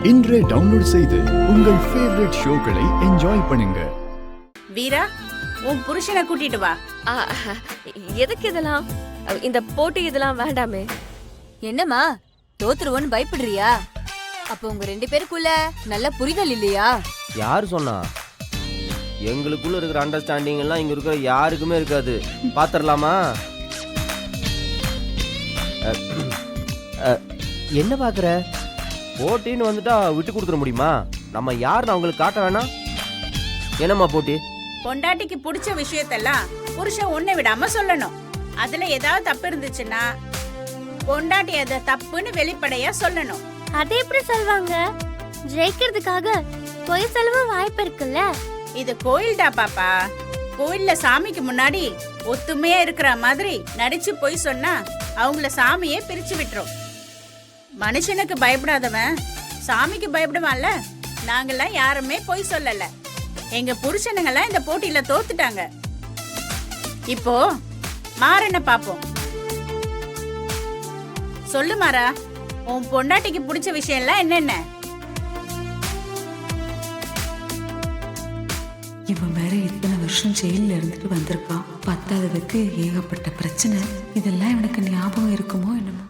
இன்றே டவுன்லோட் செய்து உங்கள் ஃபேவரட் ஷோக்களை என்ஜாய் பண்ணுங்க. வீரா, உன் புருஷனை கூட்டிட்டு வா. எதுக்கு இதெல்லாம்? இந்த போட்டி இதெல்லாம் வேண்டாமே. என்னம்மா தோத்துருவோன்னு பயப்படுறியா? அப்ப உங்க ரெண்டு பேருக்குள்ள நல்ல புரிதல் இல்லையா? யாரு சொன்னா? எங்களுக்குள்ள இருக்கிற அண்டர்ஸ்டாண்டிங் எல்லாம் இங்க இருக்கிற யாருக்குமே இருக்காது. பாத்திரலாமா? என்ன பாக்குற? போட்டின்னு வந்துட்டா விட்டு கொடுத்துட முடியுமா? நம்ம யாருன்னு அவங்களுக்கு காட்ட வேணாம். என்னம்மா போட்டி? பொண்டாட்டிக்கு பிடிச்ச விஷயத்தெல்லாம் புருஷன் ஒண்ணு விடாம சொல்லணும். அதுல ஏதாவது தப்பு இருந்துச்சுன்னா பொண்டாட்டி அதை தப்புன்னு வெளிப்படையா சொல்லணும். அதை எப்படி சொல்வாங்க? ஜெயிக்கிறதுக்காக பொய் சொல்ல வாய்ப்பு இருக்குல்ல. இது கோயில்டா பாப்பா. கோயில்ல சாமிக்கு முன்னாடி ஒத்துமையா இருக்கிற மாதிரி நடிச்சு பொய் சொன்னா அவங்கள சாமியே பிரிச்சு விட்டுரும். மனுஷனுக்கு பயப்படாதவன் சாமிக்கு பயப்படுவான்ல. நாங்கெல்லாம் யாருமே பொய் சொல்லல. எங்க புருஷனுங்கெல்லாம் இந்த போட்டியில தோத்துட்டாங்க. இப்போ மாறன பாப்போம். சொல்லு மாறா, உன் பொண்டாட்டிக்கு பிடிச்ச விஷயம் எல்லாம் என்னென்ன? இவன் வேற இத்தனை வருஷம் ஜெயில இருந்துட்டு வந்திருக்கான். பத்தாததுக்கு ஏகப்பட்ட பிரச்சனை. இதெல்லாம் இவனுக்கு ஞாபகம் இருக்குமோ என்னமோ.